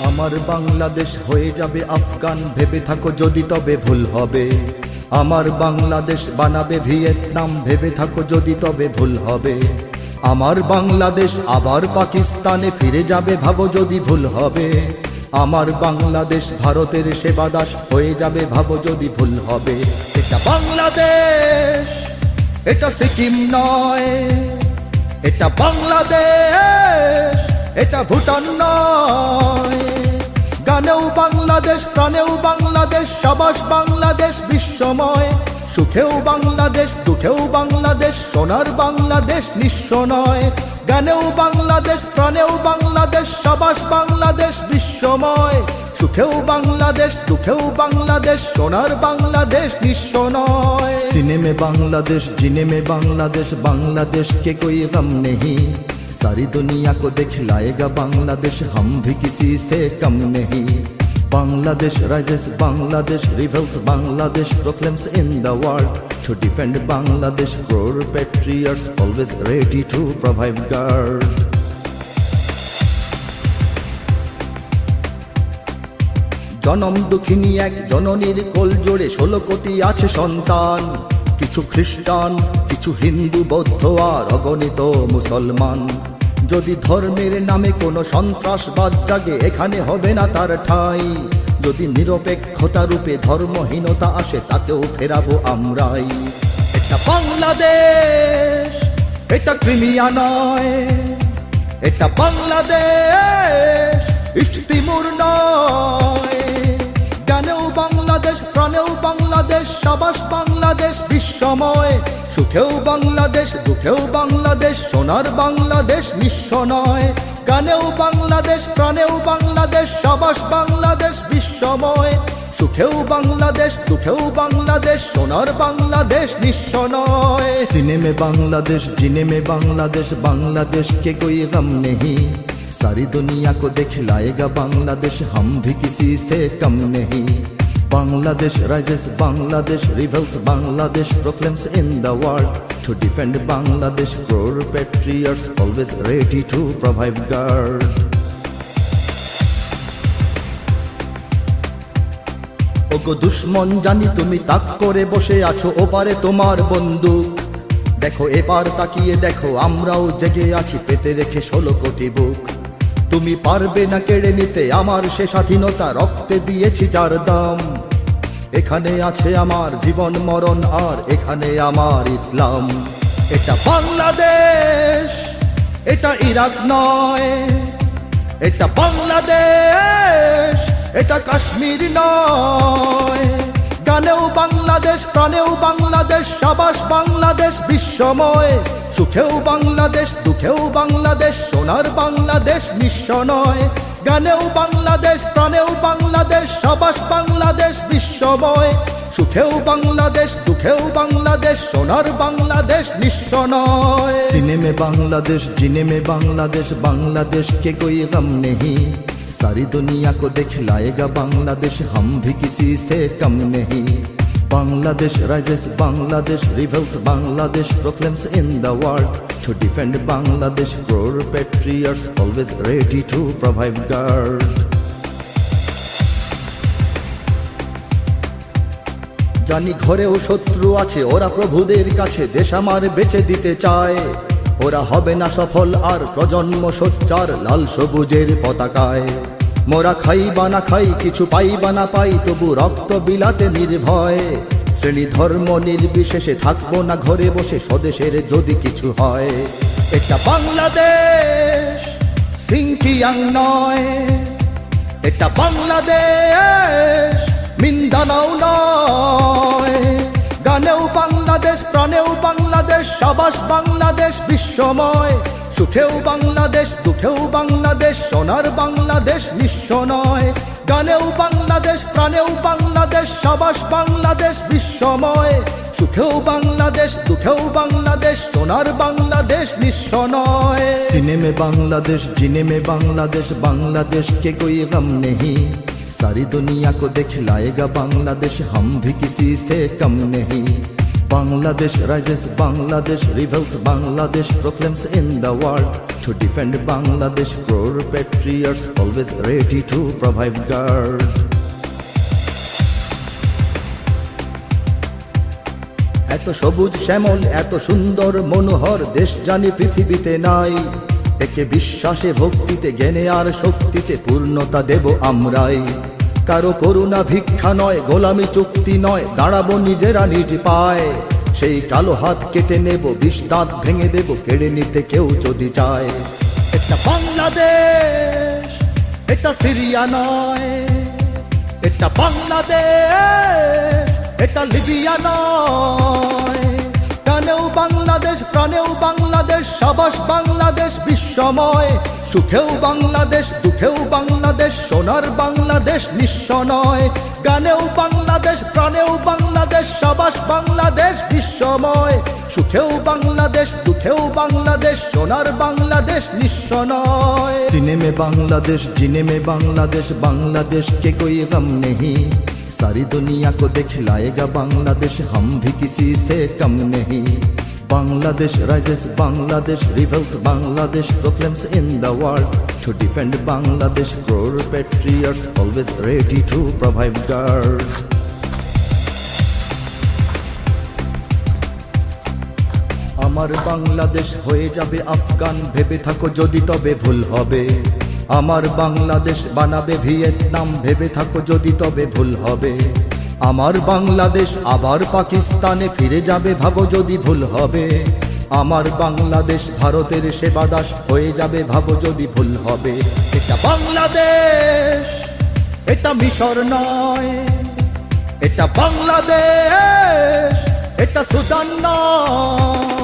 আমার বাংলাদেশ হয়ে যাবে আফগান, ভেবে থাকো যদি তবে ভুল হবে। আমার বাংলাদেশ বানাবে ভিয়েতনাম, ভেবে থাকো যদি তবে ভুল হবে। আমার বাংলাদেশ আবার পাকিস্তানে ফিরে যাবে, ভাবো যদি ভুল হবে। আমার বাংলাদেশ ভারতের সেবাদাস হয়ে যাবে, ভাবো যদি ভুল হবে। এটা বাংলাদেশ, এটা সিকিম নয়। এটা বাংলাদেশ, এটা ভুটান নয়। গানেও বাংলাদেশ, প্রাণেও বাংলাদেশ, সাবাস বাংলাদেশ বিশ্বময়। সুখেও বাংলাদেশ, দুঃখেও বাংলাদেশ, সোনার বাংলাদেশ নিঃস্ব নয়। গানেও বাংলাদেশ, প্রাণেও বাংলাদেশ, সাবাস বাংলাদেশ বিশ্বময়। সুখেও বাংলাদেশ, দুঃখেও বাংলাদেশ, সোনার বাংলাদেশ নিঃস্ব নয়। सीने में बांग्लादेश, जीने में बांग्लादेश, बांग्लादेश के कोई गम नहीं। सारी दुनिया को दिखलाएगा बांग्लादेश, हम भी किसी से कम नहीं। Bangladesh rises, Bangladesh rebels, Bangladesh proclaims in the world. To defend Bangladesh, brave patriots always ready to provide guard. জনম দুঃখিনী এক জননীর কোল জোড়ে 16 কোটি আছে সন্তান। কিছু খ্রিস্টান, কিছু হিন্দু, বৌদ্ধ আর অগণিত মুসলমান। যদি ধর্মের নামে কোনো সন্ত্রাসবাদ জাগে, এখানে হবে না তার ঠাঁই। যদি নিরপেক্ষতা রূপে ধর্মহীনতা আসে, তাকেও ফেরাবো আমরাই। এটা বাংলাদেশ, এটা ক্রিমিয়া নয়। এটা বাংলাদেশ, ইস্ট তিমুর নয়। গানেও বাংলাদেশ, প্রাণেও বাংলাদেশ, সাবাস বাংলাদেশ বিশ্বময়। সুখেও বাংলাদেশ, দুঃখেও বাংলাদেশ, সোনার বাংলাদেশ নিঃস্ব নয়। গানেও বাংলাদেশ, প্রাণেও বাংলাদেশ, সাবাস বাংলাদেশ বিশ্বময়। সুখেও বাংলাদেশ, দুঃখেও বাংলাদেশ, সোনার বাংলাদেশ নিঃস্ব নয়। सीने में बांग्लादेश, जीने में बांग्लादेश, बांग्लादेश के कोई गम नहीं। सारी दुनिया को दिखलाएगा बांग्लादेश, हम भी किसी से कम नहीं। Bangladesh rises, Bangladesh rebels, Bangladesh proclaims in the world. To defend Bangladesh, brave patriots always ready to provide guard. ওগো দুশ্মন, জানি তুমি তাক করে বসে আছো ওপারে তোমার বন্দুক। দেখো এবার তাকিয়ে দেখো, আমরাও জেগে আছি পেতে রেখে 16 কোটি বুক। তুমি পারবে না কেড়ে নিতে আমার সে স্বাধীনতা, রক্তে দিয়েছি যার দাম। এখানে আছে আমার জীবন মরণ, আর এখানে আমার ইসলাম। এটা বাংলাদেশ, এটা ইরাক নয়। এটা বাংলাদেশ, এটা কাশ্মীর নয়। গানেও বাংলাদেশ, প্রাণেও বাংলাদেশ, সাবাস বাংলাদেশ বিশ্বময়। সুখেও বাংলাদেশ, দুঃখেও বাংলাদেশ, সোনার বাংলাদেশ নিঃস্ব নয়। গানেও বাংলাদেশ, প্রাণেও বাংলাদেশ, সাবাস বাংলাদেশ বিশ্বময়। সুখেও বাংলাদেশ, দুঃখেও বাংলাদেশ, সোনার বাংলাদেশ নিঃস্ব নয়। सीने में बांग्लादेश, जीने में बांग्लादेश, बांग्लादेश के कोई गम नहीं। सारी दुनिया को दिखलाएगा बांग्लादेश, हम भी किसी से कम नहीं। Bangladesh rises, Bangladesh rebels, Bangladesh proclaims in the world. To defend Bangladesh, brave patriots always ready to provide guard. জানি ঘরেও শত্রু আছে, ওরা প্রভুদের কাছে দেশ আমার বেচে দিতে চায়। ওরা হবে না সফল আর প্রজন্ম সোচ্চার লাল সবুজের পতাকায়। মোরা খাই বা না খাই, কিছু পাই বা না পাই, তবু রক্ত বিলাতে নির্ভয়। শ্রেণী ধর্ম নির্বিশেষে থাকবো না ঘরে বসে, স্বদেশের যদি কিছু হয়। এটা বাংলাদেশ, সিংকিয়াং নয়। এটা বাংলাদেশ, মিন্দানাও নয়। গানেও বাংলাদেশ, প্রাণেও বাংলাদেশ, সাবাস বাংলাদেশ বিশ্বময়। সুখেও বাংলাদেশ, দুঃখেও বাংলাদেশ, সোনার বাংলাদেশ নিঃস্ব নয়। গানেও বাংলাদেশ, প্রাণেও বাংলাদেশ, সাবাস বাংলাদেশ বিশ্বময়। সুখেও বাংলাদেশ, দুঃখেও বাংলাদেশ, সোনার বাংলাদেশ নিঃস্ব নয়। सीने में बांग्लादेश, जीने में बांग्लादेश, बांग्लादेश के कोई गम नहीं। सारी दुनिया को दिखलाएगा बांग्लादेश, हम भी किसी से कम नहीं। Bangladesh rises, Bangladesh rebels, Bangladesh proclaims in the world. To defend Bangladesh, crore patriots always ready to provide guard. এত সবুজ শ্যামল, এত সুন্দর মনোহর দেশ জানি পৃথিবীতে নাই। একে বিশ্বাসে ভক্তিতে জ্ঞানে আর শক্তিতে পূর্ণতা দেব আমরাই। কারো করুণা ভিক্ষা নয়, গোলামি চুক্তি নয়, দাঁড়াবো নিজেরা নিজ পায়। সেই কালো হাত কেটে নেব, বিষ দাঁত ভেঙে দেব, কেড়ে নিতে কেউ যদি চায়। এটা বাংলাদেশ, এটা সিরিয়া নয়। এটা বাংলাদেশ, এটা লিবিয়া নয়। কানেও বাংলাদেশ, প্রাণেও বাংলাদেশ, সাবাস বাংলাদেশ বিশ্বময়। সুখেও বাংলাদেশ, দুঃখেও বাংলাদেশ, সোনার বাংলাদেশ নিঃস্ব নয়। গানেও বাংলাদেশ, প্রাণেও বাংলাদেশ, সাবাস বাংলাদেশ বিশ্বময়। সুখেও বাংলাদেশ, দুঃখেও বাংলাদেশ, সোনার বাংলাদেশ নিঃস্ব নয়। सीने में बांग्लादेश, जीने में बांग्लादेश, बांग्लादेश के कोई गम नहीं। सारी दुनिया को दिखलाएगा बांग्लादेश, हम भी किसी से कम नहीं। Bangladesh rises, Bangladesh rebels, Bangladesh proclaims in the world. To defend Bangladesh, crore patriots always ready to provide guard. আমার বাংলাদেশ হয়ে যাবে আফগান, ভেবে থাকো যদি তবে ভুল হবে। আমার বাংলাদেশ বানাবে ভিয়েতনাম, ভেবে থাকো যদি তবে ভুল হবে। আমার বাংলাদেশ আবার পাকিস্তানে ফিরে যাবে, ভাবো যদি ভুল হবে। আমার বাংলাদেশ ভারতের সেবাদাস হয়ে যাবে, ভাবো যদি ভুল হবে। এটা বাংলাদেশ, এটা মিশর নয়। এটা বাংলাদেশ, এটা সুদান নয়।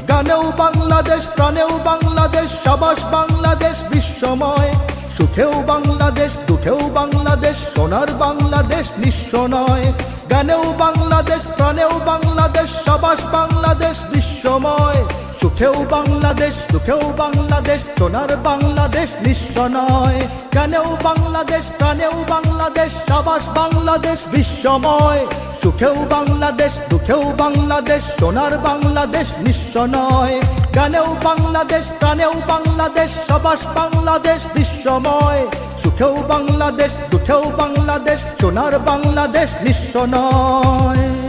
গানেও বাংলাদেশ, প্রাণেও বাংলাদেশ, সাবাস বাংলাদেশ বিশ্বময়। সুখেও বাংলাদেশ, দুঃখেও বাংলাদেশ, সোনার বাংলাদেশ নিঃস্ব নয়। গানেও বাংলাদেশ, প্রাণেও বাংলাদেশ, সাবাস বাংলাদেশ বিশ্বময়। সুখেও বাংলাদেশ, দুঃখেও বাংলাদেশ, সোনার বাংলাদেশ নিঃস্ব নয়। গানেও বাংলাদেশ, প্রাণেও বাংলাদেশ, সাবাস বাংলাদেশ বিশ্বময়। সুখেও বাংলাদেশ, দুঃখেও বাংলাদেশ, সোনার বাংলাদেশ নিঃস্ব নয়। গানেও বাংলাদেশ, প্রাণেও বাংলাদেশ, সাবাস বাংলাদেশ বিশ্বময়। সুখেও বাংলাদেশ, দুঃখেও বাংলাদেশ, সোনার বাংলাদেশ নিঃস্ব নয়।